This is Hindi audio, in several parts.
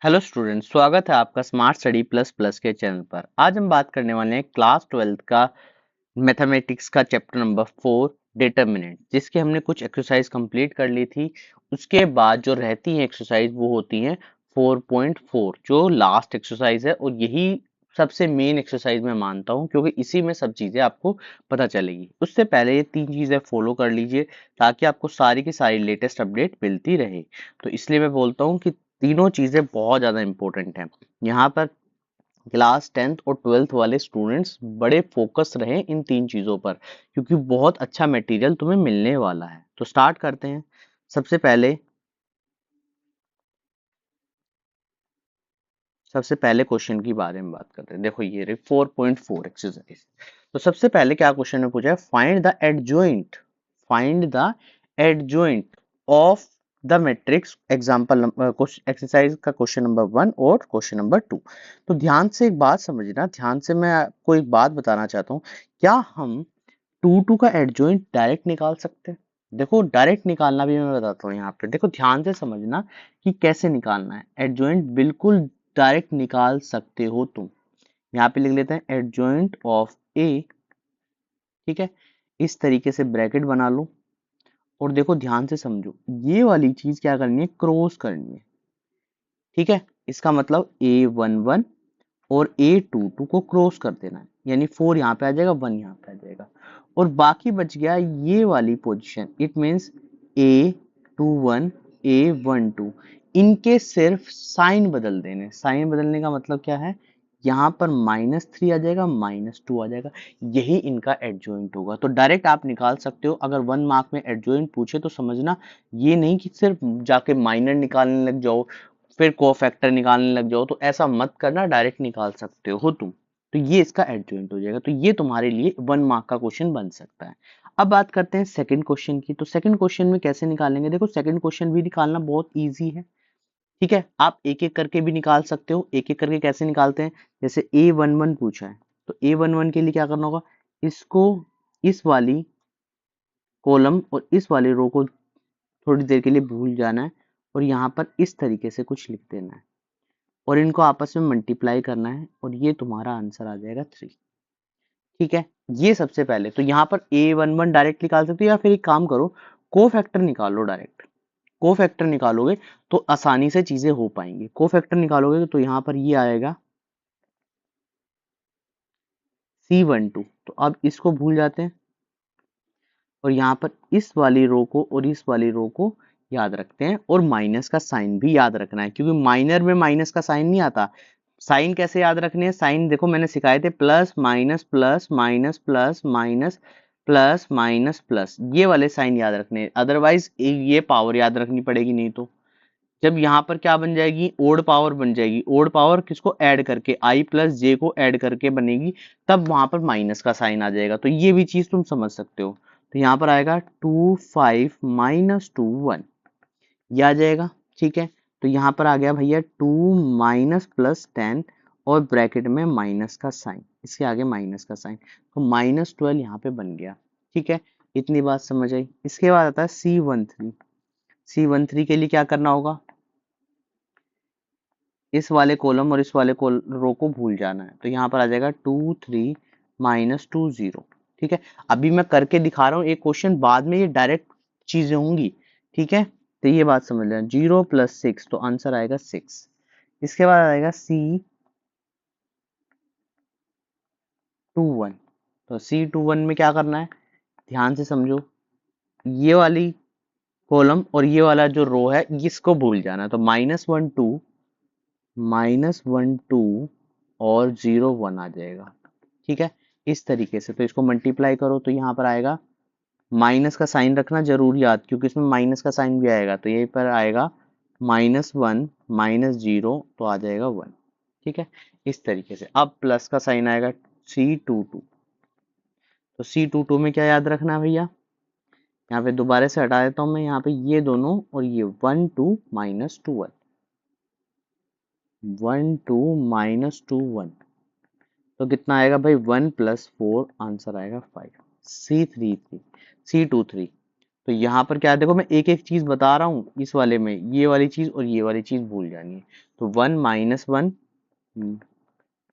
हेलो स्टूडेंट, स्वागत है आपका स्मार्ट स्टडी प्लस प्लस के चैनल पर। आज हम बात करने वाले हैं क्लास 12th का मैथमेटिक्स का चैप्टर नंबर 4 डिटर्मिनेंट, जिसके हमने कुछ एक्सरसाइज कंप्लीट कर ली थी। उसके बाद जो रहती है एक्सरसाइज वो होती है 4.4, जो लास्ट एक्सरसाइज है और यही सबसे मेन एक्सरसाइज मैं मानता हूँ, क्योंकि इसी में सब चीजें आपको पता चलेगी। उससे पहले ये 3 चीजें फॉलो कर लीजिए ताकि आपको सारी की सारी लेटेस्ट अपडेट मिलती रहे। तो इसलिए मैं बोलता हूँ कि तीनों चीजें बहुत ज्यादा इंपॉर्टेंट हैं। यहाँ पर क्लास 10th और 12th वाले स्टूडेंट्स बड़े फोकस रहें इन 3 चीजों पर, क्योंकि बहुत अच्छा मटेरियल तुम्हें मिलने वाला है। तो स्टार्ट करते हैं। सबसे पहले सबसे पहले क्वेश्चन की बारे में बात करते हैं। देखो ये रही 4.4 एक्सरसाइज। तो सबसे पहले क्या क्वेश्चन में पूछा है, find the of the matrix example. Exercise का क्वेश्चन नंबर 1 और क्वेश्चन नंबर 2। तो ध्यान से एक बात समझना, ध्यान से मैं आपको एक बात बताना चाहता हूँ। क्या हम 2 का एडजॉइंट डायरेक्ट निकाल सकते हैं? देखो डायरेक्ट निकालना भी मैं बताता हूँ। यहाँ पे देखो ध्यान से समझना कि कैसे निकालना है। एडजॉइंट बिल्कुल डायरेक्ट निकाल सकते हो तुम। यहाँ पे लिख लेते हैं एडजॉइंट ऑफ ए। ठीक है, इस तरीके से ब्रैकेट बना लो और देखो ध्यान से समझो, ये वाली चीज क्या करनी है, क्रॉस करनी है। ठीक है, इसका मतलब A11 और A22 को क्रॉस कर देना है, यानी 4 यहाँ पे आ जाएगा, 1 यहाँ पे आ जाएगा और बाकी बच गया ये वाली position. It means A21 A12, इनके सिर्फ साइन बदल देने। साइन बदलने का मतलब क्या है, यहाँ पर -3 आ जाएगा, -2 आ जाएगा। यही इनका एडजॉइंट होगा। तो डायरेक्ट आप निकाल सकते हो। अगर 1 मार्क में एडजॉइंट पूछे तो समझना ये नहीं कि सिर्फ जाके माइनर निकालने लग जाओ फिर कोफैक्टर निकालने लग जाओ। तो ऐसा मत करना, डायरेक्ट निकाल सकते हो तुम। तो ये इसका एडजॉइंट हो जाएगा। तो ये तुम्हारे लिए 1 मार्क का क्वेश्चन बन सकता है। अब बात करते हैं सेकंड क्वेश्चन की। तो सेकंड क्वेश्चन में कैसे निकालेंगे, देखो सेकंड क्वेश्चन भी निकालना बहुत इजी है। ठीक है, आप एक एक करके भी निकाल सकते हो। एक एक करके कैसे निकालते हैं, जैसे A11 पूछा है तो A11 के लिए क्या करना होगा, इसको इस वाली कॉलम और इस वाली रो को थोड़ी देर के लिए भूल जाना है और यहाँ पर इस तरीके से कुछ लिख देना है और इनको आपस में मल्टीप्लाई करना है और ये तुम्हारा आंसर आ जाएगा 3। ठीक है, ये सबसे पहले तो यहाँ पर A11 डायरेक्ट निकाल सकते हो, या फिर एक काम करो, को फैक्टर निकालो डायरेक्ट। को फैक्टर निकालोगे तो आसानी से चीजें हो पाएंगी। को फैक्टर निकालोगे तो यहाँ पर ये आएगा C12। तो अब इसको भूल जाते हैं और यहाँ पर इस वाली रो को और इस वाली रो को याद रखते हैं और माइनस का साइन भी याद रखना है, क्योंकि माइनर में माइनस का साइन नहीं आता। साइन कैसे याद रखने हैं, साइन देखो मैंने सिखाए थे, plus minus plus minus plus minus plus minus plus, ये वाले साइन याद रखने हैं। अदरवाइज ये पावर याद रखनी पड़ेगी। नहीं तो जब यहाँ पर क्या बन जाएगी, ओड पावर बन जाएगी। ओड पावर किसको ऐड करके, आई प्लस जे को ऐड करके बनेगी, तब वहां पर माइनस का साइन आ जाएगा। तो ये भी चीज तुम समझ सकते हो। तो यहाँ पर आएगा 2 5 -2 1, ये आ जाएगा। ठीक है, तो यहाँ पर आ गया भैया 2 माइनस प्लस 10 और ब्रैकेट में माइनस का साइन, इसके आगे माइनस का साइन, तो -12 यहाँ पे बन गया। ठीक है, इतनी बात समझ आई। इसके बाद आता है C13। C13 के लिए क्या करना होगा, इस वाले कॉलम और इस वाले रो को भूल जाना है। तो यहाँ पर आ जाएगा 2 3 -2 0। ठीक है, अभी मैं करके दिखा रहा हूँ एक क्वेश्चन, बाद में ये डायरेक्ट चीजें होंगी। ठीक है, तो ये बात समझ लेना, 0 + 6 तो आंसर आएगा 6। इसके बाद आएगा C21। तो C21 में क्या करना है, ध्यान से समझो, ये वाली कॉलम और ये वाला जो रो है इसको भूल जाना है। तो -1 2 और 0 1 आ जाएगा। ठीक है, इस तरीके से तो इसको मल्टीप्लाई करो तो यहाँ पर आएगा, माइनस का साइन रखना जरूर याद, क्योंकि इसमें माइनस का साइन भी आएगा। तो यहीं पर आएगा -1 -0 तो आ जाएगा 1। ठीक है, इस तरीके से। अब प्लस का साइन आएगा C22। तो C22 में क्या याद रखना है भैया, यहाँ पे दोबारा से हटा देता हूँ मैं, यहाँ पे ये दोनों और ये 1 2 -2 1, 1 2 -2 1, तो कितना आएगा भाई, 1 + 4 आंसर आएगा 5। C23 C23। तो यहाँ पर क्या है, देखो मैं एक एक चीज बता रहा हूँ, इस वाले में ये वाली चीज और ये वाली चीज भूल जानी है। तो 1 - 1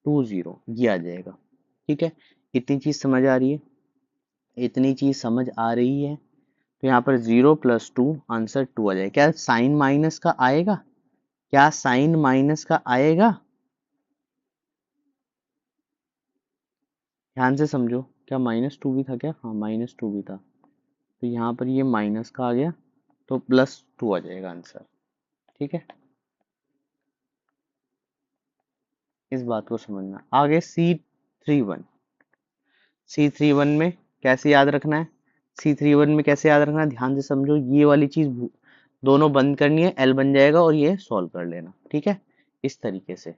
2 0 ये आ जाएगा। ठीक है, इतनी चीज समझ आ रही है, इतनी चीज समझ आ रही है। तो यहाँ पर 0 + 2 आंसर 2 आ जाएगा। क्या साइन माइनस का आएगा? क्या साइन माइनस का आएगा? ध्यान से समझो, क्या -2 भी था क्या? हाँ -2 भी था। तो यहाँ पर ये माइनस का आ गया, तो +2 आ जाएगा आंसर। ठीक है, इस बात को समझना। आगे C31, C31 में कैसे याद रखना है? C31 में कैसे याद रखना है, ध्यान से समझो। ये वाली चीज दोनों बंद करनी है, L बन जाएगा और ये सॉल्व कर लेना। ठीक है, इस तरीके से।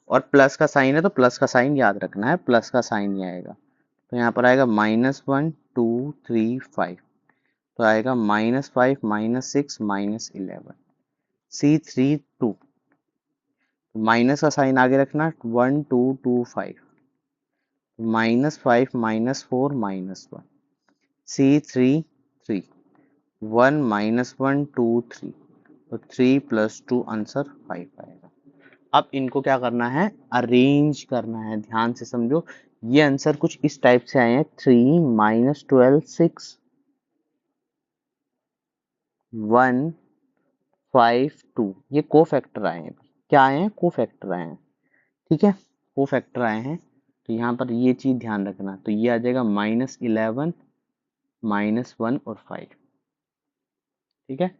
और प्लस का साइन है तो प्लस का साइन याद रखना है, प्लस का साइन ही आएगा। तो यहाँ पर आएगा -1 2 3 5, तो आएगा -5 -6 -11। C32 माइनस का साइन आगे रखना, 1 2 2 5, -5 -4 -1। C33 1 -1 2 3, तो 3 + 2 आंसर 5 आएगा। अब इनको क्या करना है, अरेंज करना है। ध्यान से समझो, ये आंसर कुछ इस टाइप से आए हैं, 3 - 12 6 1 5 2, ये को फैक्टर आए हैं। क्या आए हैं? को फैक्टर आए हैं। ठीक है, को फैक्टर आए हैं। तो यहाँ पर ये चीज ध्यान रखना। तो ये आ जाएगा -11 -1 और 5। ठीक है,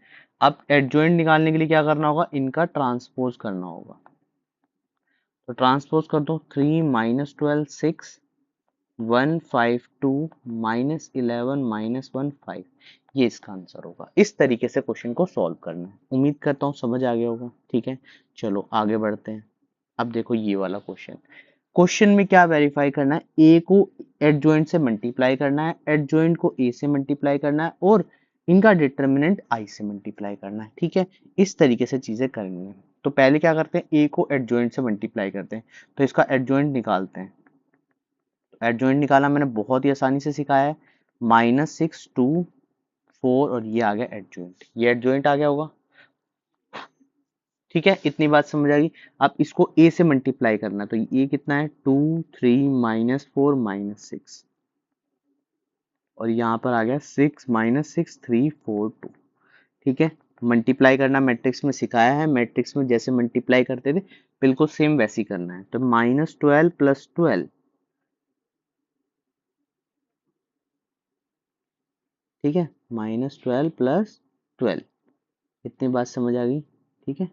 अब एडजॉइंट निकालने के लिए क्या करना होगा, इनका ट्रांसपोज करना होगा। तो ट्रांसपोज कर दो, 3 - 12 6 1 5 2 -11 -1 5, ये इसका आंसर होगा। इस तरीके से क्वेश्चन को सॉल्व करना है। उम्मीद करता हूँ समझ आ गया होगा। ठीक है, चलो आगे बढ़ते हैं। अब देखो ये वाला क्वेश्चन, क्वेश्चन में क्या वेरीफाई करना है, ए को एडजॉइंट से मल्टीप्लाई करना है, एडजॉइंट को ए से मल्टीप्लाई करना है, और इनका डिटर्मिनेंट आई से मल्टीप्लाई करना है। ठीक है, इस तरीके से चीजें करनी है। तो पहले क्या करते हैं, ए को एडजॉइंट से मल्टीप्लाई करते हैं, तो इसका एडजॉइंट निकालते हैं। एडजॉइंट निकाला मैंने, बहुत ही आसानी से सिखाया है। -6 2 4 और ये आ गया एडजॉइंट, ये एडजॉइंट आ गया होगा। ठीक है, इतनी बात समझ आ गई। अब इसको a से मल्टीप्लाई करना, तो ये कितना है, 2 3 -4 -6, और यहाँ पर आ गया 6 -6 3 4 2। ठीक है, मल्टीप्लाई करना मैट्रिक्स में सिखाया है, मैट्रिक्स में जैसे मल्टीप्लाई करते थे बिल्कुल सेम वैसे ही करना है। तो -12 + 12, ठीक है, -12 + 12, इतनी बात समझ आ गई। ठीक है,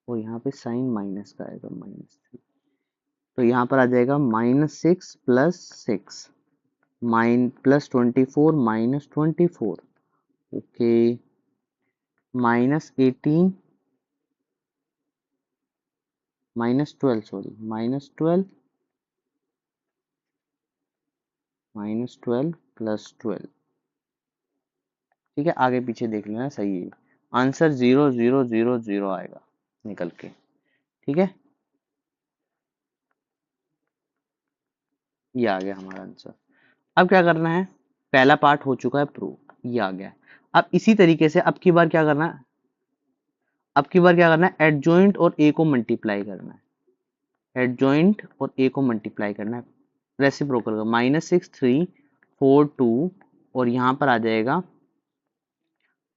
और यहाँ पे साइन माइनस का आएगा, -3, तो यहाँ पर आ जाएगा -6 + 6 +24 -24, ओके, -18 -12, सॉरी -12 -12 + 12। ठीक है, आगे पीछे देख लेना, सही है आंसर। 0 0 0 0 आएगा निकल के। ठीक है, ये आ गया हमारा आंसर। अब क्या करना है, पहला पार्ट हो चुका है प्रूव, ये आ गया। अब इसी तरीके से अब की बार क्या करना है, अब की बार क्या करना है, एडजॉइंट और ए को मल्टीप्लाई करना है, एडजॉइंट और ए को मल्टीप्लाई करना है रेसिप्रोकल का। -6 3 4 2, और यहाँ पर आ जाएगा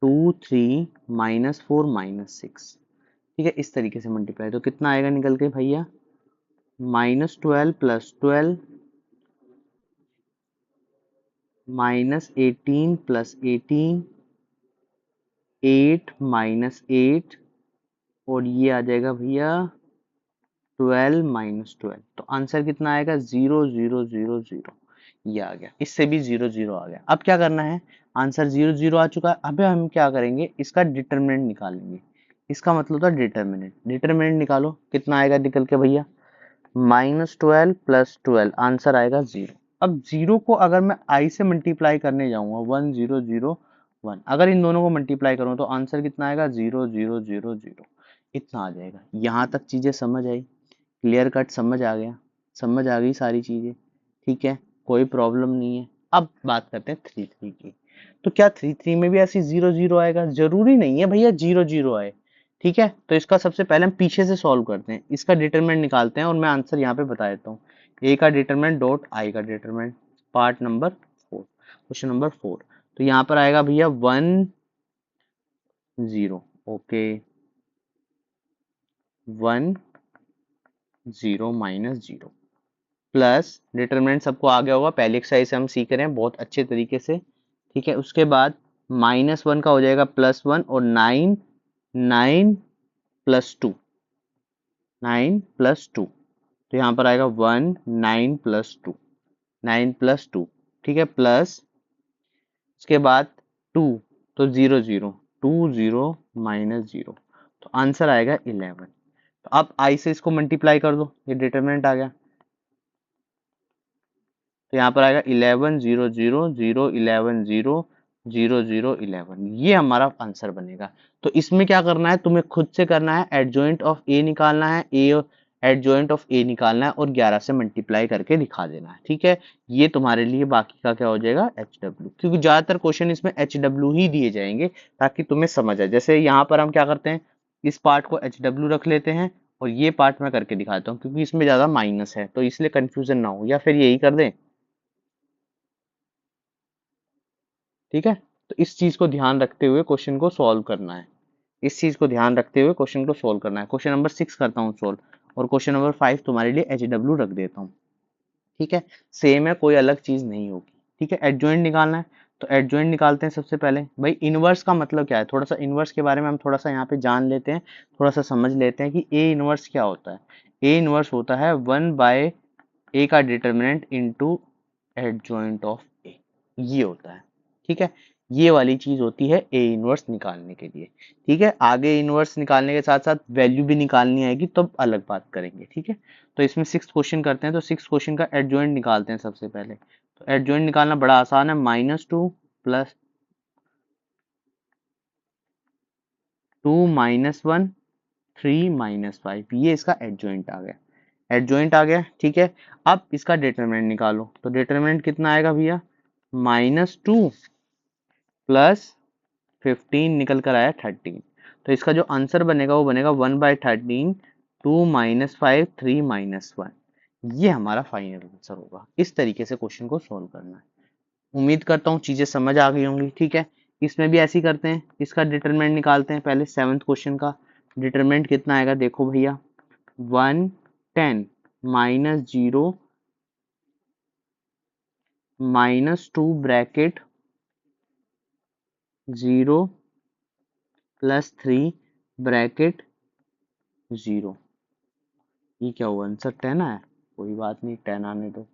2 3 -4 -6। ठीक है, इस तरीके से मल्टीप्लाई, तो कितना आएगा निकल के भैया, -12 + 12 -18 + 18 8 -8, और ये आ जाएगा भैया 12 -12। तो आंसर कितना आएगा, 0 0 0 0, ये आ गया। इससे भी 0 0 आ गया। अब क्या करना है, आंसर 0 0 आ चुका है। अब हम क्या करेंगे, इसका डिटरमिनेंट निकालेंगे। इसका मतलब था डिटरमिनेंट, डिटरमिनेंट निकालो, कितना आएगा निकल के भैया, -12 + 12, आंसर आएगा 0। अब 0 को अगर मैं i से मल्टीप्लाई करने जाऊंगा, 1 0 0 1, अगर इन दोनों को मल्टीप्लाई करूं तो आंसर कितना आएगा, 0 0 0 0, इतना आ जाएगा। यहां तक चीजें समझ आई, क्लियर कट समझ आ गया, समझ आ गई सारी चीजें। ठीक है, कोई प्रॉब्लम नहीं है। अब बात करते हैं 3 3 की। तो क्या 3 3 में भी ऐसी 0 0 आएगा? जरूरी नहीं है भैया 0 0 आए। ठीक है, तो इसका सबसे पहले हम पीछे से सॉल्व करते हैं, इसका डिटरमिनेंट निकालते हैं और मैं आंसर यहाँ पे बता देता हूँ। ए का डिटरमिनेंट डॉट आई का determinant, part number 4, question number 4। तो यहाँ पर आएगा भैया 1 0, ओके, 1 0 माइनस 0 प्लस डिटरमिनेंट सबको आ गया होगा, पहली एक्सरसाइज से हम सीख रहे हैं बहुत अच्छे तरीके से। ठीक है, उसके बाद -1 का हो जाएगा +1 और 9 9 प्लस 2, 9 प्लस 2, तो यहाँ पर आएगा 1 9 प्लस 2, 9 प्लस 2। ठीक है, प्लस उसके बाद 2, तो 0 0, 2 0 माइनस 0, तो आंसर आएगा 11। तो अब आई से इसको मल्टीप्लाई कर दो, ये डिटरमिनेंट आ गया, तो यहाँ पर आएगा 11 0 0 0 11 0 0 0 11, ये हमारा आंसर बनेगा। तो इसमें क्या करना है, तुम्हें खुद से करना है, एडजॉइंट ऑफ ए निकालना है, ए एडजॉइंट ऑफ ए निकालना है और 11 से मल्टीप्लाई करके दिखा देना है। ठीक है, ये तुम्हारे लिए बाकी का क्या हो जाएगा, एच डब्ल्यू, क्योंकि ज्यादातर क्वेश्चन इसमें एच डब्ल्यू ही दिए जाएंगे ताकि तुम्हें समझ आए। जैसे यहाँ पर हम क्या करते हैं, इस पार्ट को एच डब्ल्यू रख लेते हैं और ये पार्ट मैं करके दिखाता हूँ, क्योंकि इसमें ज्यादा माइनस है तो इसलिए कंफ्यूजन ना हो, या फिर यही कर दें। ठीक है, तो इस चीज को ध्यान रखते हुए क्वेश्चन को सॉल्व करना है, इस चीज को ध्यान रखते हुए क्वेश्चन को सॉल्व करना है। क्वेश्चन नंबर 6 करता हूँ सॉल्व, और क्वेश्चन नंबर 5 तुम्हारे लिए एच डब्ल्यू रख देता हूँ। ठीक है, सेम है, कोई अलग चीज नहीं होगी। ठीक है, एडजॉइंट निकालना है, तो एडजॉइंट निकालते हैं सबसे पहले। भाई इनवर्स का मतलब क्या है, थोड़ा सा इनवर्स के बारे में हम थोड़ा सा यहाँ पे जान लेते हैं, थोड़ा सा समझ लेते हैं कि ए इनवर्स क्या होता है। ए इनवर्स होता है 1 ए का डिटर्मिनेंट इनटू एडजॉइंट ऑफ ए, ये होता है। ठीक है, ये वाली चीज होती है ए इनवर्स निकालने के लिए। ठीक है, आगे इनवर्स निकालने के साथ साथ वैल्यू भी निकालनी आएगी, तब अलग बात करेंगे। ठीक है, तो इसमें 6 क्वेश्चन करते हैं, तो 6 क्वेश्चन का एडजॉइंट निकालते हैं सबसे पहले। तो एडजॉइंट निकालना बड़ा आसान है, -2 प्लस 2 -1 3 -5, ये इसका एडजॉइंट आ गया, एडजॉइंट आ गया। ठीक है, अब इसका डिटरमिनेंट निकालो, तो डिटरमिनेंट कितना आएगा भैया, -2 प्लस 15 निकल कर आया 13, तो इसका जो आंसर बनेगा वो बनेगा 1/13, 2 -5 3 -1, ये हमारा फाइनल आंसर होगा। इस तरीके से क्वेश्चन को सॉल्व करना है। उम्मीद करता हूँ चीजें समझ आ गई होंगी। ठीक है, इसमें भी ऐसे ही करते हैं, इसका डिटरमिनेंट निकालते हैं पहले। 7th क्वेश्चन का डिटरमिनेंट कितना आएगा, देखो भैया, 1 10 -0 -2 ब्रैकेट 0 +3 ब्रैकेट 0, ये क्या हुआ, आंसर 10 आया, कोई बात नहीं, 10 आने दो।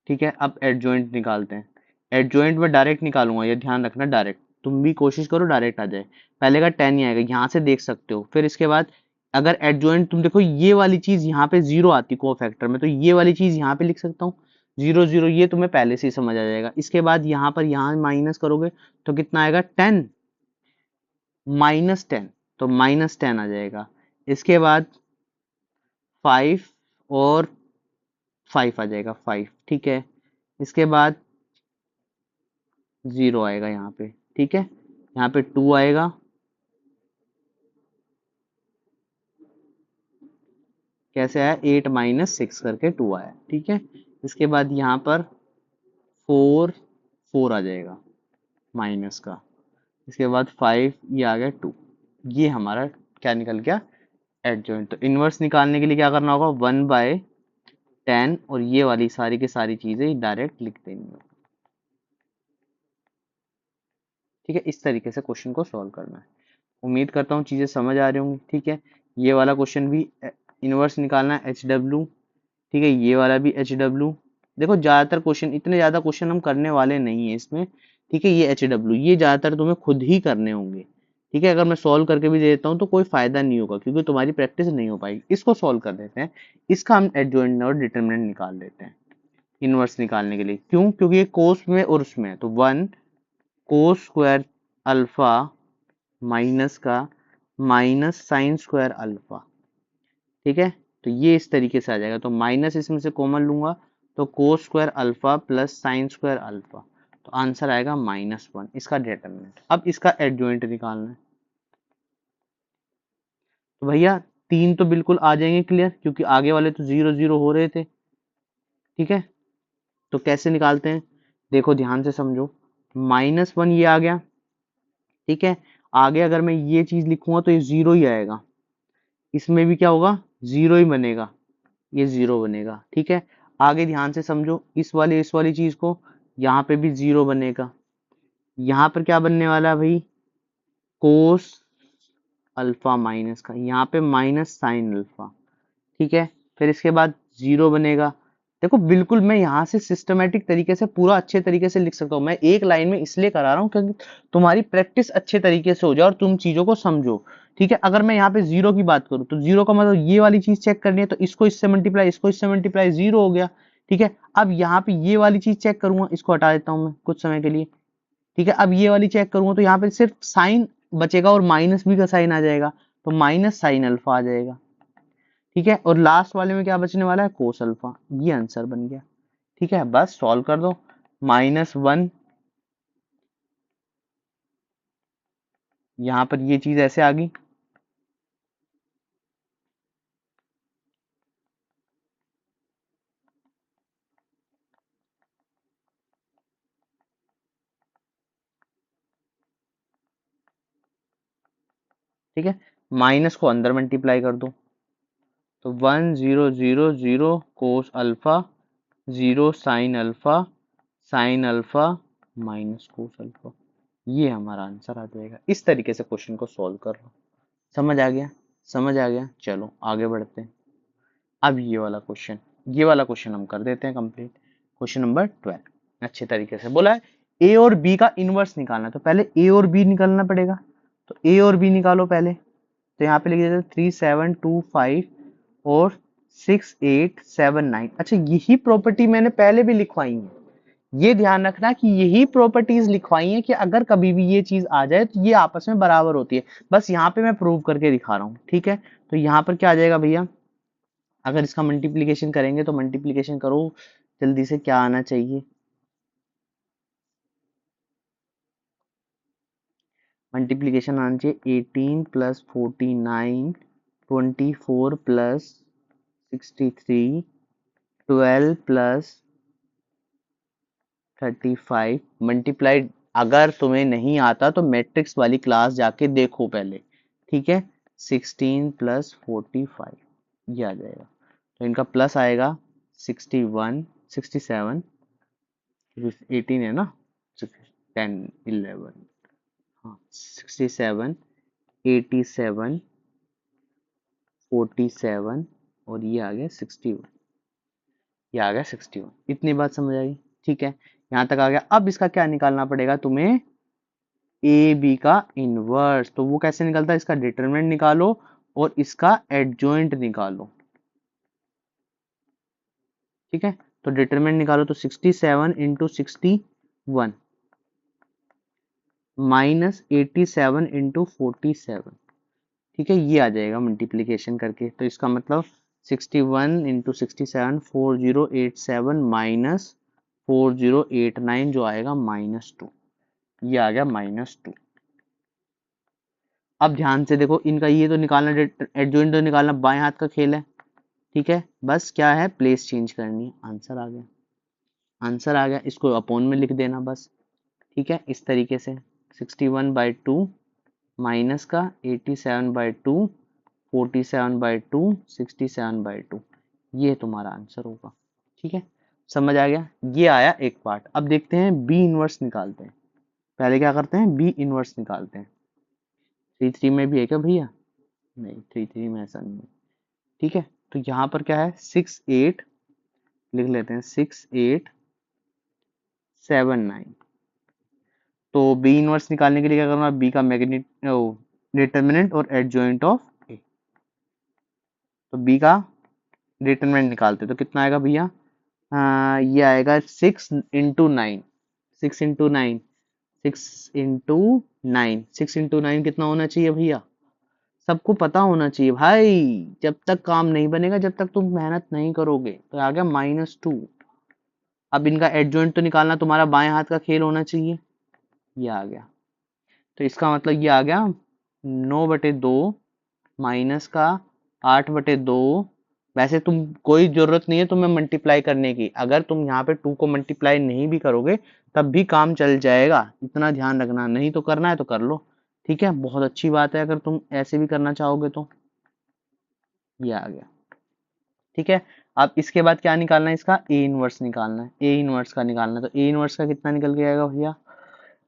ठीक है, अब एडजॉइंट निकालते हैं। एडजॉइंट में डायरेक्ट निकालूंगा, ये ध्यान रखना, डायरेक्ट तुम भी कोशिश करो डायरेक्ट आ जाए। पहले का 10 ही आएगा, यहाँ से देख सकते हो। फिर इसके बाद अगर एडजॉइंट तुम देखो, ये वाली चीज यहाँ पे 0 आती को फैक्टर में, तो ये वाली चीज यहाँ पे लिख सकता हूँ 0 0, ये तुम्हें पहले से ही समझ आ जाएगा। इसके बाद यहाँ पर यहाँ माइनस करोगे तो कितना आएगा, 10 -10, तो -10 आ जाएगा। इसके बाद 5 और 5 आ जाएगा, 5। ठीक है, इसके बाद 0 आएगा यहाँ पे। ठीक है, यहाँ पे 2 आएगा, कैसे आया, 8 -6 करके 2 आया। ठीक है, इसके बाद यहाँ पर 4 4 आ जाएगा माइनस का। इसके बाद 5, ये आ गया 2, ये हमारा क्या निकल गया, एडजॉइंट। तो इनवर्स निकालने के लिए क्या करना होगा, 1/10 और ये वाली सारी की सारी चीजें डायरेक्ट लिख देनी होगी। ठीक है, इस तरीके से क्वेश्चन को सॉल्व करना है। उम्मीद करता हूँ चीजें समझ आ रही होंगी। ठीक है, ये वाला क्वेश्चन भी इनवर्स निकालना है, एच डब्ल्यू। ठीक है, ये वाला भी एच डब्ल्यू। देखो ज्यादातर क्वेश्चन, इतने ज्यादा क्वेश्चन हम करने वाले नहीं है इसमें। ठीक है, ये एच डब्ल्यू, ये ज्यादातर तुम्हें खुद ही करने होंगे। ठीक है, अगर मैं सॉल्व करके भी दे देता हूँ तो कोई फायदा नहीं होगा, क्योंकि तुम्हारी प्रैक्टिस नहीं हो पाएगी। इसको सॉल्व कर देते हैं, इसका हम एडजॉइंट और डिटरमिनेंट निकाल लेते हैं इनवर्स निकालने के लिए। क्यों, क्योंकि ये कोस में और उसमें है, तो 1 कोस स्क्वायर अल्फा माइनस का माइनस साइन स्क्वायर अल्फा। ठीक है, तो ये इस तरीके से आ जाएगा, तो माइनस इसमें से कॉमन लूंगा, तो cos square alpha plus sine square alpha, तो आंसर आएगा -1 इसका डिटरमिनेंट। अब इसका एडजॉइंट निकालना है। तो भैया 3 तो बिल्कुल आ जाएंगे क्लियर, क्योंकि आगे वाले तो 0 0 हो रहे थे। ठीक है, तो कैसे निकालते हैं, देखो ध्यान से समझो। -1 ये आ गया। ठीक है, आगे अगर मैं ये चीज लिखूंगा तो ये 0 ही आएगा, इसमें भी क्या होगा, 0 ही बनेगा, ये 0 बनेगा। ठीक है, आगे ध्यान से समझो, इस वाली चीज को, यहाँ पे भी 0 बनेगा। यहाँ पर क्या बनने वाला है भाई, कोस अल्फा माइनस का, यहाँ पे माइनस साइन अल्फा। ठीक है, फिर इसके बाद 0 बनेगा। देखो बिल्कुल मैं यहाँ से सिस्टमेटिक तरीके से पूरा अच्छे तरीके से लिख सकता हूँ। मैं एक लाइन में इसलिए करा रहा हूँ क्योंकि तुम्हारी प्रैक्टिस अच्छे तरीके से हो जाए और तुम चीजों को समझो। ठीक है, अगर मैं यहाँ पे 0 की बात करूँ तो 0 का मतलब ये वाली चीज चेक करनी है, तो इसको इससे मल्टीप्लाई, इसको इससे मल्टीप्लाई, 0 हो गया। ठीक है, अब यहाँ पे ये वाली चीज चेक करूंगा, इसको हटा देता हूँ मैं कुछ समय के लिए। ठीक है, अब ये वाली चेक करूंगा तो यहाँ पे सिर्फ साइन बचेगा और माइनस भी का साइन आ जाएगा, तो माइनस साइन अल्फा आ जाएगा। ठीक है, और लास्ट वाले में क्या बचने वाला है, कोस अल्फा। ये आंसर बन गया। ठीक है, बस सॉल्व कर दो। -1, यहाँ पर ये चीज ऐसे आ गई। ठीक है, माइनस को अंदर मल्टीप्लाई कर दो, तो 1 0 0 0 cos alpha, 0 sine alpha minus cos alpha. ये हमारा आंसर आ जाएगा। इस तरीके से क्वेश्चन को सॉल्व कर लो। समझ आ गया, समझ आ गया, चलो आगे बढ़ते हैं। अब ये वाला क्वेश्चन हम कर देते हैं कंप्लीट। क्वेश्चन नंबर 12 अच्छे तरीके से बोला है, ए और बी का इनवर्स निकालना है। तो पहले ए और बी निकालना पड़ेगा, तो ए और बी निकालो पहले। तो यहाँ पे लिख देते 3 7 2 5 और 6 8 7 9। अच्छा, यही प्रॉपर्टी मैंने पहले भी लिखवाई है, ये ध्यान रखना कि यही प्रॉपर्टीज लिखवाई है कि अगर कभी भी ये चीज आ जाए तो ये आपस में बराबर होती है। बस यहाँ पे मैं प्रूव करके दिखा रहा हूँ। ठीक है, तो यहाँ पर क्या आ जाएगा भैया, अगर इसका मल्टीप्लीकेशन करेंगे तो मल्टीप्लीकेशन करो जल्दी से, क्या आना चाहिए, मल्टीप्लीकेशन आना चाहिए 18 प्लस 49 24 प्लस 63 12 प्लस 35 मल्टीप्लाइड। अगर तुम्हें नहीं आता तो मैट्रिक्स वाली क्लास जाके देखो पहले। ठीक है, 16 प्लस 45 ये आ जाएगा, तो इनका प्लस आएगा 61 67, 18 है ना, 10 11, हाँ 67 87 47 और ये आ गया 61, ये आ गया 61। इतनी बात समझ आई। ठीक है, यहाँ तक आ गया। अब इसका क्या निकालना पड़ेगा तुम्हें, ए बी का इनवर्स। तो वो कैसे निकलता है, इसका डिटरमिनेंट निकालो और इसका एडजॉइंट निकालो। ठीक है, तो डिटरमिनेंट निकालो तो 67 इंटू 61 माइनस 87 इंटू 47। ठीक है, ये आ जाएगा मल्टीप्लीकेशन करके। तो इसका मतलब 61 इंटू 67 4087 माइनस 4089 जो आएगा -2, ये आ गया -2। अब ध्यान से देखो, इनका ये तो निकालना, एडजॉइंट तो निकालना बाएं हाथ का खेल है। ठीक है, बस क्या है, प्लेस चेंज करनी है, आंसर आ गया। आंसर आ गया, इसको अपोन में लिख देना बस। ठीक है, इस तरीके से 61/2 माइनस का 87/2 47/2 67/2, ये तुम्हारा आंसर होगा। ठीक है, समझ आ गया। ये आया एक पार्ट। अब देखते हैं बी इनवर्स निकालते हैं। पहले क्या करते हैं, बी इनवर्स निकालते हैं। 3 3 में भी है क्या भैया, नहीं 3 3 में ऐसा नहीं है। ठीक है, तो यहाँ पर क्या है, 6 8 लिख लेते हैं, 6 8 7 9। तो बी इनवर्स निकालने के लिए क्या करना है, बी का मैग्नेट डिटरमिनेंट और एडजॉइंट ऑफ ए। तो बी का डिटरमिनेंट निकालते तो कितना आएगा भैया, ये आएगा 6 इंटू 9, 6 इंटू 9, 6 इंटू 9, 6 इंटू 9 कितना होना चाहिए भैया, सबको पता होना चाहिए भाई। जब तक काम नहीं बनेगा, जब तक तुम मेहनत नहीं करोगे। तो आ गया -2, अब इनका एडजॉइंट तो निकालना तुम्हारा बाएं हाथ का खेल होना चाहिए। ये आ गया, तो इसका मतलब ये आ गया 9/2 माइनस का 8/2। वैसे तुम कोई जरूरत नहीं है तुम्हें मल्टीप्लाई करने की, अगर तुम यहाँ पे 2 को मल्टीप्लाई नहीं भी करोगे तब भी काम चल जाएगा, इतना ध्यान रखना। नहीं तो करना है तो कर लो, ठीक है, बहुत अच्छी बात है अगर तुम ऐसे भी करना चाहोगे तो। ये आ गया, ठीक है। अब इसके बाद क्या निकालना है, इसका ए इनवर्स निकालना है। ए इनवर्स का निकालना है तो ए इनवर्स का कितना निकल के आएगा भैया,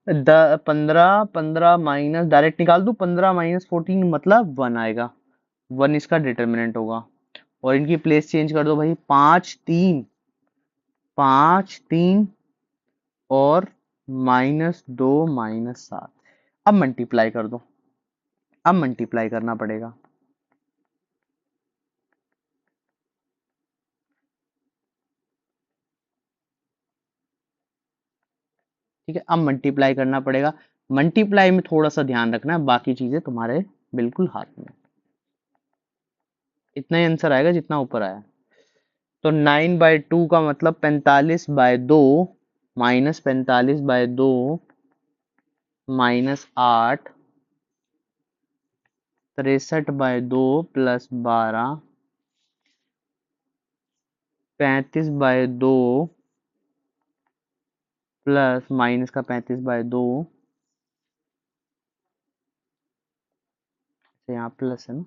15 माइनस, डायरेक्ट निकाल दूं, 15 - 14 मतलब 1 आएगा। 1 इसका डिटर्मिनेंट होगा। और इनकी प्लेस चेंज कर दो भाई, 5 3 और -2 -7। अब मल्टीप्लाई कर दो, अब मल्टीप्लाई करना पड़ेगा, ठीक है। अब मल्टीप्लाई करना पड़ेगा, मल्टीप्लाई में थोड़ा सा ध्यान रखना है, बाकी चीजें तुम्हारे बिल्कुल हाथ में। इतना ही आंसर आएगा जितना ऊपर आया। तो 9/2 का मतलब 45/2 -45/2 -8, 63/2 +12, 35/2 प्लस माइनस का 35/2 से यहाँ प्लस है ना,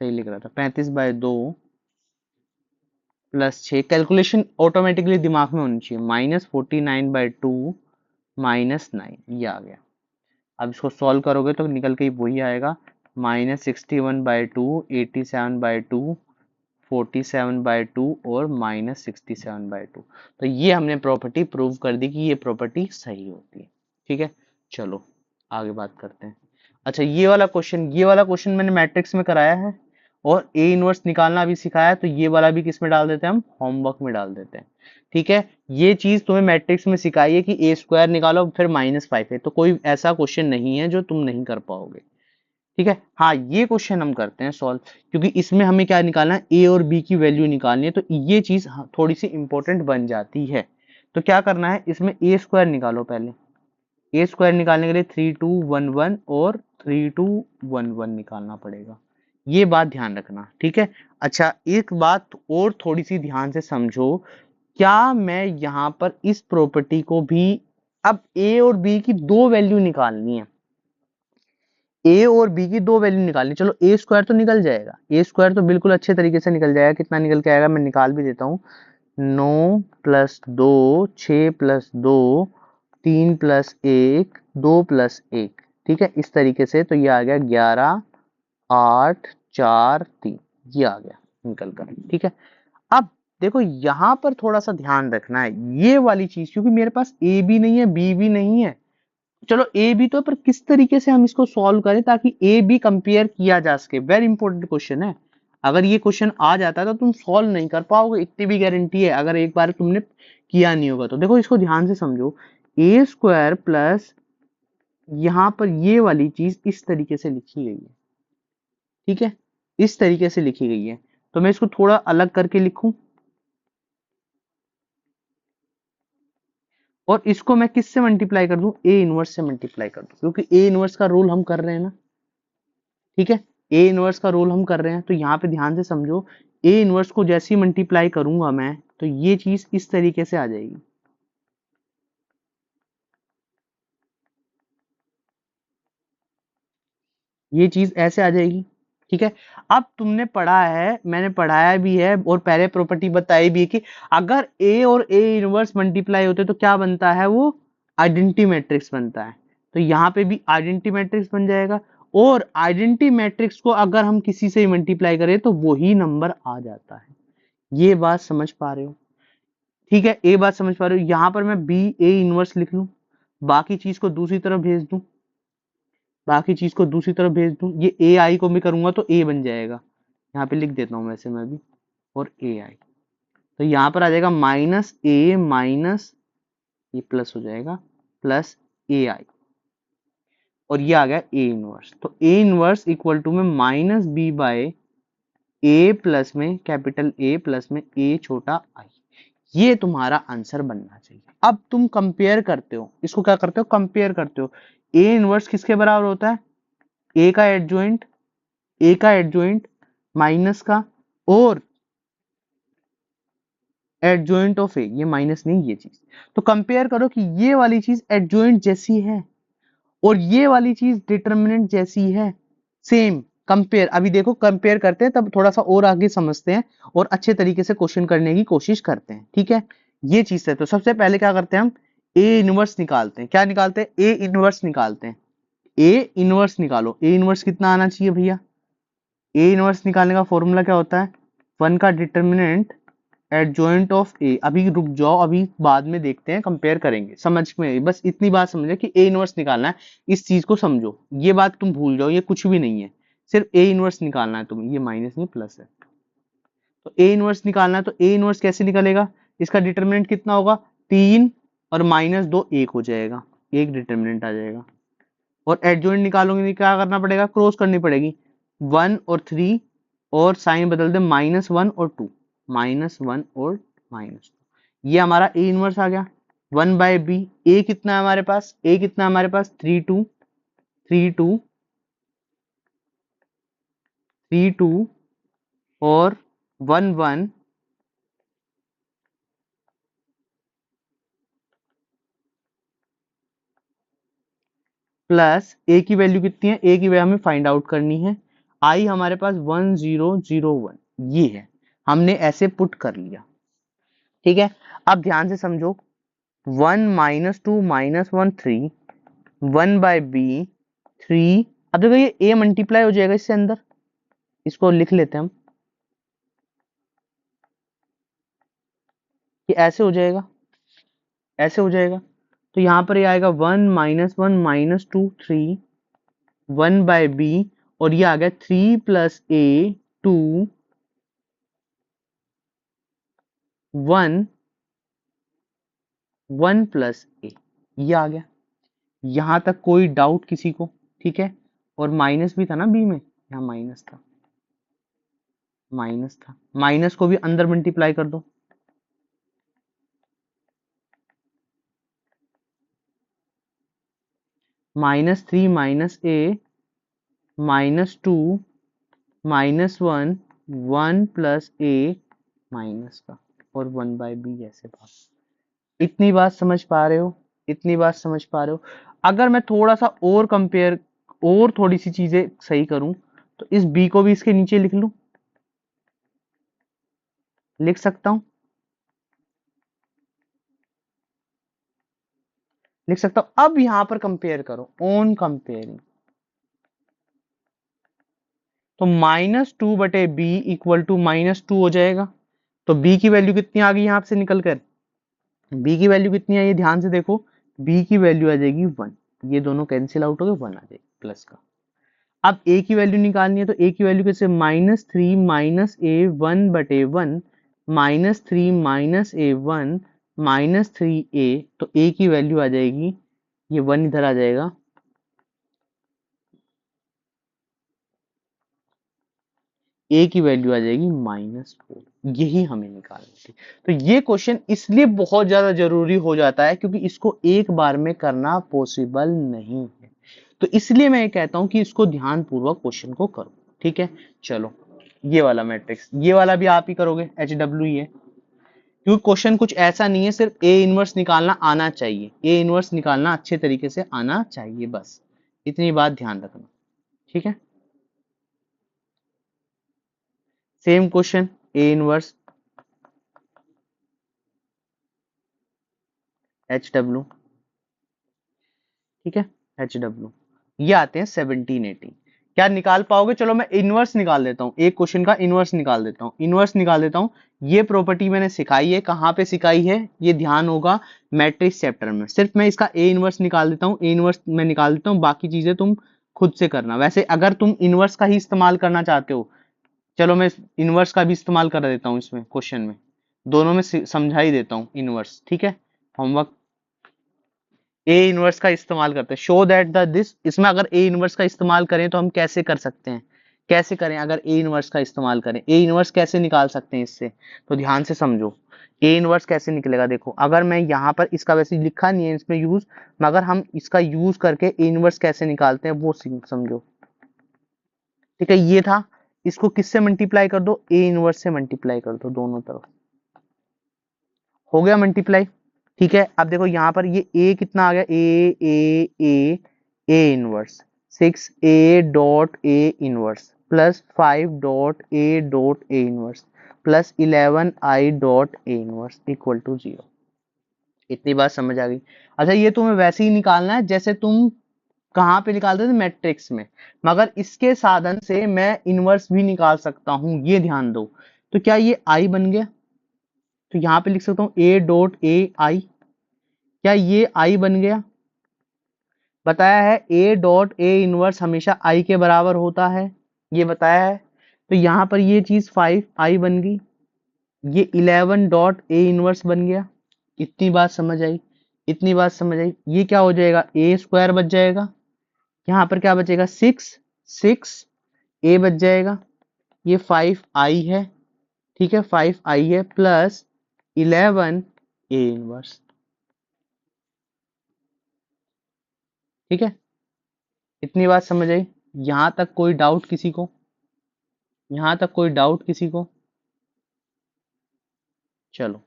सही लिख रहा था, 35/2 +6, कैलकुलेशन ऑटोमेटिकली दिमाग में होनी चाहिए, -49/2 -9, ये आ गया। अब इसको सॉल्व करोगे तो निकल के वही आएगा, -61/2, 87/2, 47/2 और -67/2। तो ये हमने प्रॉपर्टी प्रूव कर दी कि ये प्रॉपर्टी सही होती है, ठीक है। चलो आगे बात करते हैं। अच्छा ये वाला क्वेश्चन मैंने मैट्रिक्स में कराया है, और ए इनवर्स निकालना भी सिखाया है, तो ये वाला भी किस में डाल देते हैं, हम होमवर्क में डाल देते हैं, ठीक है। ये चीज तुम्हें मैट्रिक्स में सिखाई है कि ए स्क्वायर निकालो फिर -5 है, तो कोई ऐसा क्वेश्चन नहीं है जो तुम नहीं कर पाओगे, ठीक है। हाँ ये क्वेश्चन हम करते हैं सॉल्व, क्योंकि इसमें हमें क्या निकालना है, ए और बी की वैल्यू निकालनी है, तो ये चीज थोड़ी सी इंपॉर्टेंट बन जाती है। तो क्या करना है, इसमें ए स्क्वायर निकालो पहले। ए स्क्वायर निकालने के लिए 3211 और 3211 निकालना पड़ेगा, ये बात ध्यान रखना, ठीक है। अच्छा एक बात और थोड़ी सी ध्यान से समझो, क्या मैं यहाँ पर इस प्रॉपर्टी को भी, अब ए और बी की दो वैल्यू निकालनी है, ए और बी की दो वैल्यू निकालनी, चलो ए स्क्वायर तो निकल जाएगा, ए स्क्वायर तो बिल्कुल अच्छे तरीके से निकल जाएगा। कितना निकल के आएगा, मैं निकाल भी देता हूँ, 9 + 2, 6 + 2, 3 + 1, 2 + 1, ठीक है, इस तरीके से। तो ये आ गया 11 8 4 3, ये आ गया निकल कर, ठीक है। अब देखो यहाँ पर थोड़ा सा ध्यान रखना है, ये वाली चीज, क्योंकि मेरे पास ए भी नहीं है बी भी नहीं है, चलो ए बी तो, पर किस तरीके से हम इसको सॉल्व करें ताकि ए बी कंपेयर किया जा सके, वेरी इंपॉर्टेंट क्वेश्चन है। अगर ये क्वेश्चन आ जाता है तो तुम सॉल्व नहीं कर पाओगे, इतनी भी गारंटी है, अगर एक बार तुमने किया नहीं होगा तो। देखो इसको ध्यान से समझो, ए स्क्वायर प्लस यहाँ पर ये वाली चीज इस तरीके से लिखी गई है, ठीक है, इस तरीके से लिखी गई है। तो मैं इसको थोड़ा अलग करके लिखूं, और इसको मैं किससे मल्टीप्लाई कर दूं, ए इनवर्स से मल्टीप्लाई कर दूं, क्योंकि ए इनवर्स का रूल हम कर रहे हैं ना, ठीक है। ए इनवर्स का रोल हम कर रहे हैं, तो यहाँ पे ध्यान से समझो, ए इनवर्स को जैसे ही मल्टीप्लाई करूंगा मैं, तो ये चीज इस तरीके से आ जाएगी, ये चीज ऐसे आ जाएगी, ठीक है। अब तुमने पढ़ा है, मैंने पढ़ाया भी है, और पहले प्रॉपर्टी बताई भी है कि अगर ए और ए इनवर्स मल्टीप्लाई होते तो क्या बनता है, वो आइडेंटिटी मैट्रिक्स बनता है। तो यहाँ पे भी आइडेंटिटी मैट्रिक्स बन जाएगा, और आइडेंटिटी मैट्रिक्स को अगर हम किसी से मल्टीप्लाई करें तो वही नंबर आ जाता है। ये बात समझ पा रहे हो, ठीक है। ए बात समझ पा रहे हो, यहां पर मैं बी ए इनवर्स लिख लूं, बाकी चीज को दूसरी तरफ भेज दूं, बाकी चीज को दूसरी तरफ भेज दूं, ये ए आई को भी करूंगा तो ए बन जाएगा, यहाँ पे लिख देता हूं वैसे मैं भी, और ए आई, तो यहाँ पर आ जाएगा -a माइनस, ये प्लस हो जाएगा, प्लस ए आई, और ये आ गया ए इनवर्स। तो ए इनवर्स इक्वल टू में -b/a प्लस में कैपिटल ए प्लस में a छोटा आई, ये तुम्हारा आंसर बनना चाहिए। अब तुम कंपेयर करते हो, इसको क्या करते हो, कंपेयर करते हो। ए इनवर्स किसके बराबर होता है, ए का एडजॉइंट, ए का एडजॉइंट माइनस का, और एडजॉइंट ऑफ ए, ये माइनस नहीं ये चीज। तो कंपेयर करो कि ये वाली चीज एडजॉइंट जैसी है और ये वाली चीज डिटर्मिनेंट जैसी है, सेम। कंपेयर, अभी देखो कंपेयर करते हैं तब थोड़ा सा और आगे समझते हैं और अच्छे तरीके से क्वेश्चन करने की कोशिश करते हैं, ठीक है। ये चीज है, तो सबसे पहले क्या करते हैं हम, ए इनवर्स निकालते हैं। क्या निकालते हैं, ए इनवर्स निकालते हैं। ए इनवर्स निकालो, ए इनवर्स कितना आना चाहिए भैया, ए इनवर्स निकालने का फॉर्मूला क्या होता है, वन का डिटर्मिनेंट एडजॉइंट ऑफ ए। अभी रुक जाओ, अभी बाद में देखते हैं, कंपेयर करेंगे, समझ में बस इतनी बात समझे कि ए इनवर्स निकालना है। इस चीज को समझो, ये बात तुम भूल जाओ, ये कुछ भी नहीं है, सिर्फ ए इनवर्स निकालना है तुम्हें। ये माइनस नहीं प्लस है, तो ए इनवर्स निकालना है। तो ए इनवर्स कैसे निकलेगा, इसका डिटर्मिनेंट कितना होगा, 3 और -2 1 हो जाएगा, एक डिटर्मिनेंट आ जाएगा। और एडजॉइंट निकालोगे क्या करना पड़ेगा, क्रॉस करनी पड़ेगी, 1 और 3, और साइन बदल दे, -1 और 2, -1 और -2। ये हमारा ए इनवर्स आ गया 1/b। ए कितना है हमारे पास, ए कितना है हमारे पास, 3 2 3 2 3 2 और 1 1, प्लस ए की वैल्यू कितनी है, ए की वैल्यू हमें फाइंड आउट करनी है। आई हमारे पास 1001, ये है, हमने ऐसे पुट कर लिया, ठीक है। अब ध्यान से समझो, 1 -2 -1 3, 1/b 3। अब देखो ये a मल्टीप्लाई हो जाएगा इससे अंदर, इसको लिख लेते हैं हम, ये ऐसे हो जाएगा, ऐसे हो जाएगा। तो यहाँ पर ये आएगा 1 -1 -2 3, 1/b, और ये आ गया 3 + a 2 1 1 + a, ये आ गया। यहां तक कोई डाउट किसी को, ठीक है। और माइनस भी था ना बी में, यहाँ माइनस था, माइनस था, माइनस को भी अंदर मल्टीप्लाई कर दो, -3 - a -2 -1 1 + a माइनस का, और 1/b ऐसे बात। इतनी बात समझ पा रहे हो, इतनी बात समझ पा रहे हो। अगर मैं थोड़ा सा और कंपेयर, और थोड़ी सी चीजें सही करूं, तो इस b को भी इसके नीचे लिख लूं, लिख सकता हूं, लिख सकता हूं। अब यहां पर कंपेयर करो, ऑन कंपेयरिंग, तो -2/b = -2 हो जाएगा। तो b की वैल्यू कितनी आ गई यहां से निकल कर, b की वैल्यू कितनी आई, ये ध्यान से देखो, b की वैल्यू आ जाएगी 1, ये दोनों कैंसिल आउट हो गए, 1 आ जाएगी प्लस का। अब a की वैल्यू निकालनी है, तो a की वैल्यू कैसे, -3 - a 1/1 -3 - a 1 -3a, तो a की वैल्यू आ जाएगी, ये 1 इधर आ जाएगा, a की वैल्यू आ जाएगी -4। यही हमें निकालनी थी। तो ये क्वेश्चन इसलिए बहुत ज्यादा जरूरी हो जाता है क्योंकि इसको एक बार में करना पॉसिबल नहीं है। तो इसलिए मैं ये कहता हूं कि इसको ध्यान पूर्वक क्वेश्चन को करो, ठीक है। चलो, ये वाला मैट्रिक्स, ये वाला भी आप ही करोगे, HW ही है, क्योंकि क्वेश्चन कुछ ऐसा नहीं है, सिर्फ ए इनवर्स निकालना आना चाहिए, ए इनवर्स निकालना अच्छे तरीके से आना चाहिए, बस इतनी बात ध्यान रखना, ठीक है। Same question, A inverse HW, ठीक है, HW। ये आते हैं 17 18, क्या निकाल पाओगे, चलो मैं इनवर्स निकाल देता हूँ, एक क्वेश्चन का इनवर्स निकाल देता हूँ, इनवर्स निकाल देता हूँ। ये प्रॉपर्टी मैंने सिखाई है, कहाँ पे सिखाई है, ये ध्यान होगा मैट्रिक्स चैप्टर में। सिर्फ मैं इसका ए इनवर्स निकाल देता हूँ, ए इनवर्स मैं निकाल देता हूँ, बाकी चीजें तुम खुद से करना। वैसे अगर तुम इनवर्स का ही इस्तेमाल करना चाहते हो, चलो मैं इनवर्स का भी इस्तेमाल कर देता हूँ इसमें, क्वेश्चन में दोनों में समझा ही देता हूँ इनवर्स, ठीक है। होमवर्क, ए इनवर्स का इस्तेमाल करते हैं, शो दैट द दिस, इसमें अगर ए इनवर्स का इस्तेमाल करें तो हम कैसे कर सकते हैं, कैसे करें, अगर ए इनवर्स का इस्तेमाल करें, ए इनवर्स कैसे निकाल सकते हैं इससे, तो ध्यान से समझो। ए इनवर्स कैसे निकलेगा, देखो अगर मैं यहाँ पर इसका वैसे लिखा नहीं है इसमें यूज, मगर हम इसका यूज करके ए इनवर्स कैसे निकालते हैं वो समझो। ठीक है, ये था, इसको किससे मल्टीप्लाई कर दो, ए इनवर्स से मल्टीप्लाई कर दो दोनों तरफ, हो गया मल्टीप्लाई। ठीक है, अब देखो यहाँ पर ये ए कितना आ गया, A inverse 6a.a inverse plus 5.a.a inverse plus 11i.a inverse equal to 0। इतनी बात समझ आ गई। अच्छा, ये तुम्हें वैसे ही निकालना है जैसे तुम कहाँ पे निकालते थे, मैट्रिक्स में, मगर इसके साधन से मैं इनवर्स भी निकाल सकता हूं, ये ध्यान दो। तो क्या ये आई बन गया, तो यहाँ पे लिख सकता हूँ a.a आई, क्या ये आई बन गया, बताया है a.a इनवर्स हमेशा आई के बराबर होता है, ये बताया है। तो यहाँ पर ये चीज 5i बन गई, ये 11.a इनवर्स बन गया। इतनी बात समझ आई, इतनी बात समझ आई। ये क्या हो जाएगा, ए स्क्वायर बच जाएगा, यहाँ पर क्या बचेगा, 6 ए बच जाएगा, ये 5i है, ठीक है 5i है प्लस 11a इनवर्स। ठीक है, इतनी बात समझ आई, यहां तक कोई डाउट किसी को, यहां तक कोई डाउट किसी को। चलो,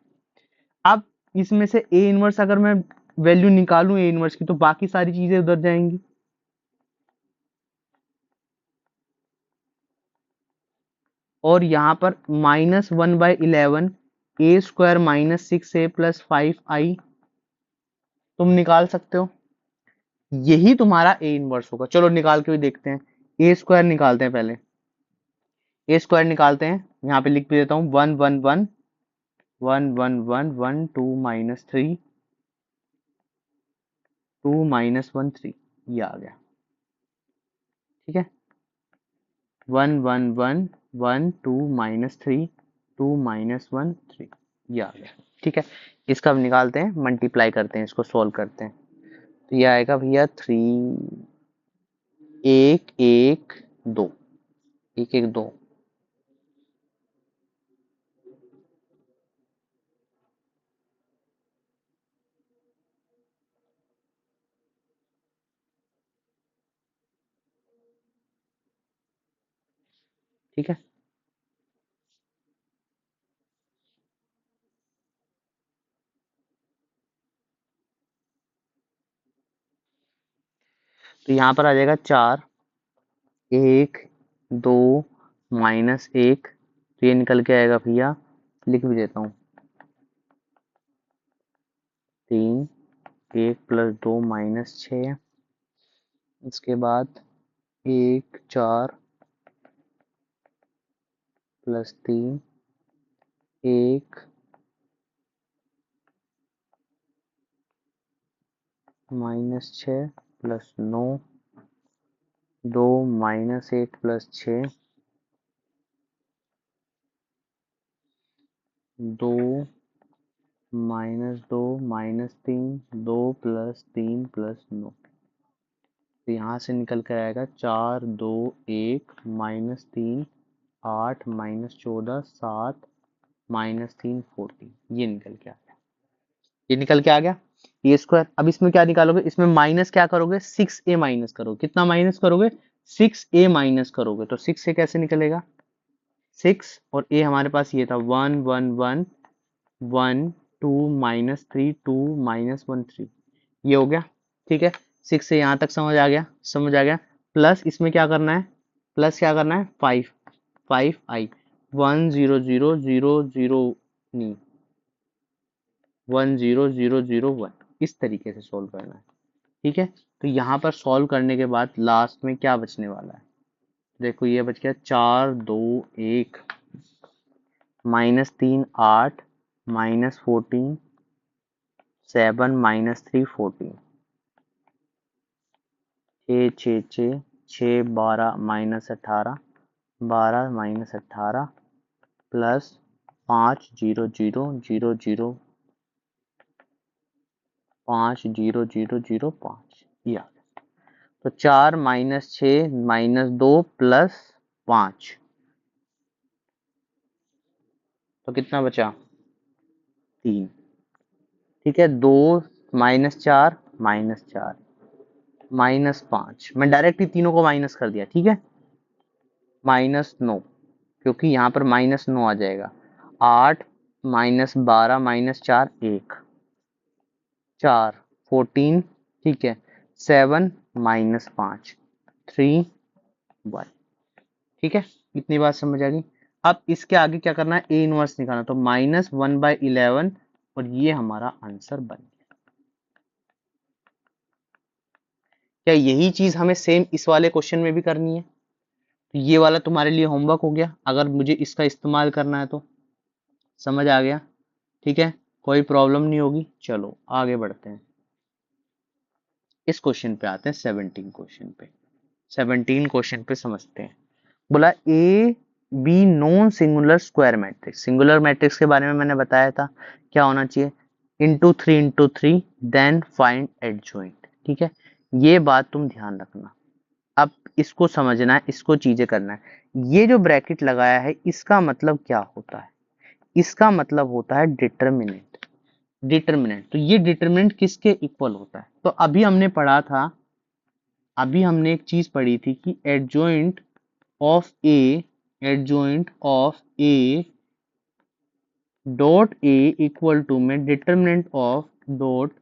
अब इसमें से ए इनवर्स अगर मैं वैल्यू निकालूं ए इनवर्स की, तो बाकी सारी चीजें उधर जाएंगी। और यहाँ पर -1/11 ए स्क्वायर -6a प्लस 5i तुम निकाल सकते हो, यही तुम्हारा ए इनवर्स होगा। चलो निकाल के भी देखते हैं, ए स्क्वायर निकालते हैं पहले, ए स्क्वायर निकालते हैं, यहाँ पे लिख भी देता हूँ 1 1 1 2 - 3 ये आ गया। ठीक है, 1 1 1 1 2 - 3 ये आ गया। ठीक है, इसका अब निकालते हैं, मल्टीप्लाई करते हैं, इसको सॉल्व करते हैं। तो ये आएगा भैया 3 1 1 2 1 1 2। ठीक है, तो यहाँ पर आ जाएगा 4 1 2 -1, तो ये निकल के आएगा भैया, लिख भी देता हूँ 3 1 + 2 -6, इसके बाद 1 4 + 3 1 -6 + 9 2 -1 + 6 2 -2 -3 2 + 3 + 9, तो यहाँ से निकल कर आएगा 4 2 1 -3 8 -14 7 -3 14, ये निकल के आ गया, ये निकल के आ गया ए स्क्वायर। अब इसमें क्या निकालोगे, इसमें माइनस क्या करोगे, 6a माइनस करोगे, कितना माइनस करोगे, 6a माइनस करोगे, तो 6 से कैसे निकलेगा, 6 और a हमारे पास ये था 1 1 1 1 2 -3 2 -1 3, ये हो गया। ठीक है, 6 से यहाँ तक समझ आ गया, समझ आ गया। प्लस इसमें क्या करना है, प्लस क्या करना है, 5i 1 0 0 0 0 नहीं 1 0 0 0 1, इस तरीके से सोल्व करना है। ठीक है, तो यहाँ पर सॉल्व करने के बाद लास्ट में क्या बचने वाला है, देखो ये बच गया 4 2 1 -3 8 -14 7 -3 14 6 6 6 6 12 -18 12 -18 प्लस 5 0 0 0 0 5 0 0 0 5, ये आ गया। तो 4 -6 -2 प्लस 5, तो कितना बचा, 3, ठीक है, 2 -4 -4 -5, मैं डायरेक्ट ही तीनों को माइनस कर दिया, ठीक है, -9, क्योंकि यहाँ पर -9 आ जाएगा, 8 -12 -4 1, 4 14, ठीक है, 7 -5 3 1, ठीक है, इतनी बात समझ आ गई। अब इसके आगे क्या करना है, ए इनवर्स निकालना, तो -1/11 और ये हमारा आंसर बन गया। क्या यही चीज हमें सेम इस वाले क्वेश्चन में भी करनी है? तो ये वाला तुम्हारे लिए होमवर्क हो गया, अगर मुझे इसका इस्तेमाल करना है तो। समझ आ गया? ठीक है, कोई प्रॉब्लम नहीं होगी। चलो आगे बढ़ते हैं, इस क्वेश्चन पे आते हैं, 17 क्वेश्चन पे समझते हैं। बोला A B non singular square matrix, singular matrix के बारे में मैंने बताया था क्या होना चाहिए, into three then find adjoint, ठीक है, ये बात तुम ध्यान रखना। अब इसको समझना है, इसको चीजें करना है। ये जो ब्रैकेट लगाया है इसका मतलब क्या होता है, इसका मतलब होता है डिटर्मिनेंट। डिटर्मिनेंट, तो ये डिटर्मिनेंट किसके इक्वल होता है, तो अभी हमने पढ़ा था, अभी हमने एक चीज पढ़ी थी कि adjoint of A, adjoint of A dot A equal to में डिटर्मिनेंट ऑफ डॉट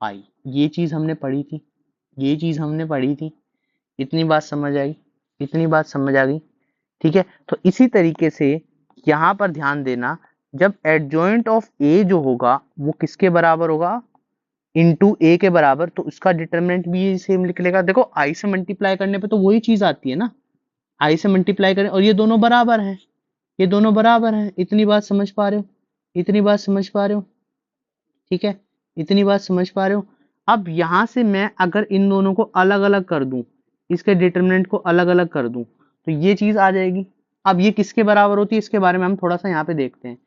आई, ये चीज हमने पढ़ी थी, ये चीज हमने पढ़ी थी। इतनी बात समझ आई, इतनी बात समझ आ गई, ठीक है। तो इसी तरीके से यहाँ पर ध्यान देना, जब एडजॉइंट ऑफ ए जो होगा वो किसके बराबर होगा, इनटू ए के बराबर, तो उसका डिटरमिनेंट भी सेम निकलेगा। देखो आई से मल्टीप्लाई करने पे तो वही चीज आती है ना, आई से मल्टीप्लाई करें और ये दोनों बराबर हैं, ये दोनों बराबर हैं। इतनी बात समझ पा रहे हो, इतनी बात समझ पा रहे हो, ठीक है, इतनी बात समझ पा रहे हो। अब यहां से मैं अगर इन दोनों को अलग अलग कर दूं, इसके डिटरमिनेंट को अलग अलग कर दूं, तो ये चीज आ जाएगी। अब ये किसके बराबर होती है इसके बारे में हम थोड़ा सा यहाँ पे देखते हैं।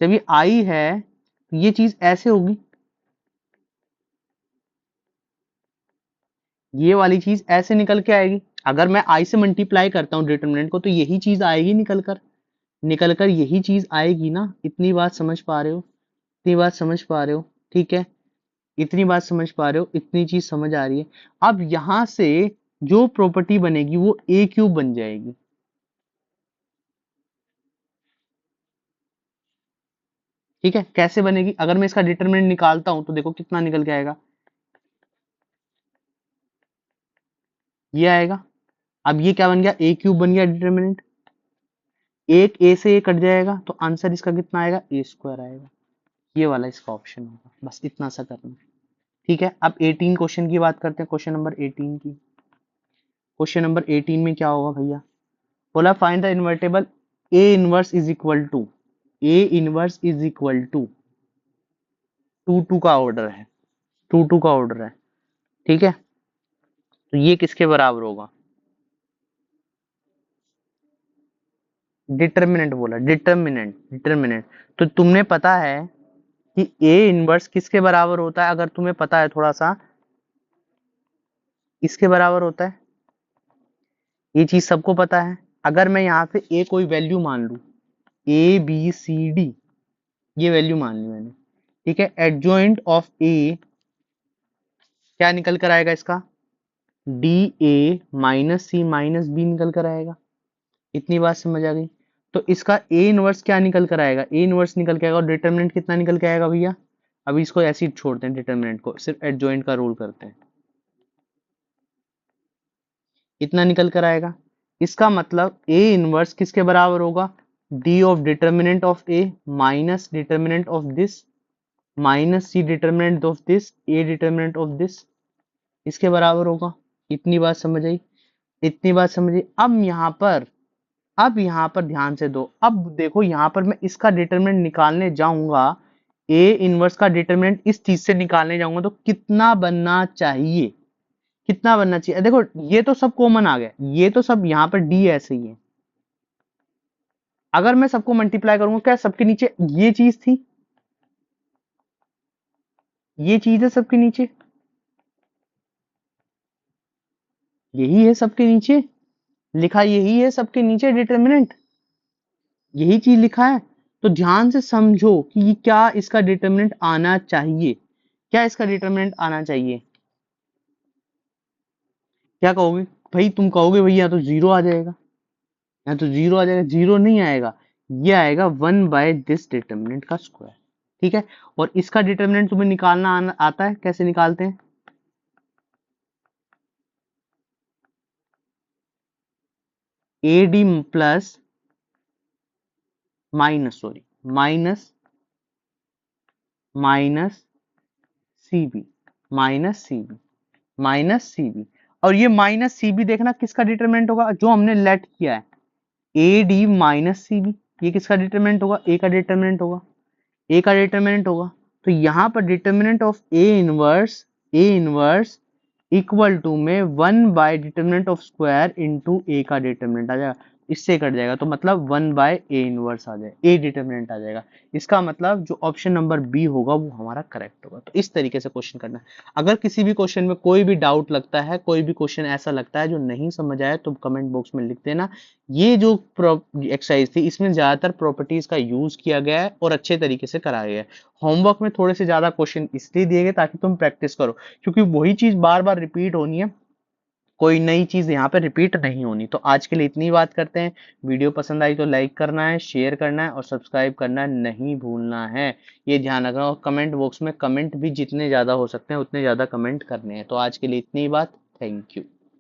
जब ये आई है तो ये चीज ऐसे होगी, ये वाली चीज ऐसे निकल के आएगी। अगर मैं आई से मल्टीप्लाई करता हूँ डिटरमिनेंट को तो यही चीज आएगी निकल कर यही चीज आएगी ना। इतनी बात समझ पा रहे हो, इतनी बात समझ पा रहे हो, ठीक है, इतनी बात समझ पा रहे हो, इतनी चीज समझ आ रही है। अब यहां से जो प्रॉपर्टी बनेगी वो ए क्यूब बन जाएगी, ठीक है। कैसे बनेगी, अगर मैं इसका डिटरमिनेंट निकालता हूं तो देखो कितना निकल के आएगा, ये आएगा। अब ये क्या बन गया, ए क्यूब बन गया डिटरमिनेंट, एक ए से ए कट जाएगा तो आंसर इसका कितना आएगा, ए स्क्वायर आएगा। ये वाला इसका ऑप्शन होगा, बस इतना सा करना, ठीक है। अब 18 क्वेश्चन की बात करते हैं, क्वेश्चन नंबर 18 की। क्वेश्चन नंबर 18 में क्या होगा भैया, बोला find the invertible A inverse is equal to, A inverse is equal to 2 का ऑर्डर है, 2 का ऑर्डर है, ठीक है। तो ये किसके बराबर होगा, डिटर्मिनेंट बोला, डिटर्मिनेंट, डिटर्मिनेंट। तो तुमने पता है कि ए इनवर्स किसके बराबर होता है, अगर तुम्हें पता है थोड़ा सा, इसके बराबर होता है, ये चीज सबको पता है। अगर मैं यहाँ से ए कोई वैल्यू मान लू, ए बी सी डी, ये वैल्यू मान ली मैंने, ठीक है, एडजॉइंट ऑफ ए क्या निकल कर आएगा इसका, D A minus C minus B निकल कर आएगा। इतनी बात समझ आ गई। तो इसका ए इनवर्स क्या निकल कर आएगा, ए इनवर्स निकल के आएगा, और डिटरमिनेंट कितना निकल के आएगा भैया, अभी इसको ऐसे ही छोड़ते हैं, डिटरमिनेंट को सिर्फ एडजॉइंट का रूल करते हैं, इतना निकल कर आएगा। इसका मतलब ए इनवर्स किसके बराबर होगा, D of determinant of A minus determinant of this minus C determinant of this A determinant of this, इसके बराबर होगा। इतनी बात समझ आई, इतनी बात समझ आई। अब यहाँ पर ध्यान से दो, अब देखो यहाँ पर मैं इसका डिटरमिनेंट निकालने जाऊंगा, ए इनवर्स का डिटरमिनेंट इस चीज से निकालने जाऊंगा तो कितना बनना चाहिए, कितना बनना चाहिए। देखो ये तो सब कॉमन आ गया, ये तो सब यहाँ पर डी ऐसे ही है। अगर मैं सबको मल्टीप्लाई करूंगा, क्या सबके नीचे ये चीज थी, ये चीज है सबके नीचे, यही है सबके नीचे लिखा, यही है सबके नीचे डिटरमिनेंट, यही चीज लिखा है। तो ध्यान से समझो कि क्या इसका डिटरमिनेंट आना चाहिए, क्या इसका डिटरमिनेंट आना चाहिए। क्या कहोगे भाई, तुम कहोगे भैया या तो जीरो आ जाएगा, या तो जीरो आ जाएगा, जीरो नहीं आएगा, ये आएगा 1/दिस डिटरमिनेंट का स्क्वायर। ठीक है, और इसका डिटरमिनेंट तुम्हें निकालना आता है, कैसे निकालते हैं? AD plus minus, sorry, minus minus CB, minus CB, minus CB। और ये माइनस CB देखना किसका डिटरमिनेंट होगा, जो हमने लेट किया है, AD माइनस CB, ये किसका डिटरमिनेंट होगा, ए का डिटरमिनेंट होगा, ए का डिटरमिनेंट होगा। तो यहाँ पर determinant of A inverse equal to में 1/डिटरमिनेंट ऑफ स्क्वायर इनटू ए का डिटरमिनेंट आ जाएगा, इससे कट जाएगा, तो मतलब 1/ए इनवर्स आ जाएगा, ए डिटरमिनेंट आ जाएगा। इसका मतलब जो ऑप्शन नंबर बी होगा वो हमारा करेक्ट होगा। तो इस तरीके से क्वेश्चन करना है। अगर किसी भी क्वेश्चन में कोई भी डाउट लगता है, कोई भी क्वेश्चन ऐसा लगता है जो नहीं समझ आया, तो कमेंट बॉक्स में लिख देना। ये जो एक्सरसाइज थी इसमें ज्यादातर प्रॉपर्टीज का यूज किया गया है और अच्छे तरीके से कराया गया है। होमवर्क में थोड़े से ज्यादा क्वेश्चन इसलिए दिए गए ताकि तुम प्रैक्टिस करो, क्योंकि वही चीज बार बार रिपीट होनी है, कोई नई चीज यहाँ पे रिपीट नहीं होनी। तो आज के लिए इतनी बात करते हैं। वीडियो पसंद आई तो लाइक करना है, शेयर करना है और सब्सक्राइब करना नहीं भूलना है, ये ध्यान रखना। और कमेंट बॉक्स में कमेंट भी जितने ज्यादा हो सकते हैं उतने ज्यादा कमेंट करने हैं। तो आज के लिए इतनी बात, थैंक यू।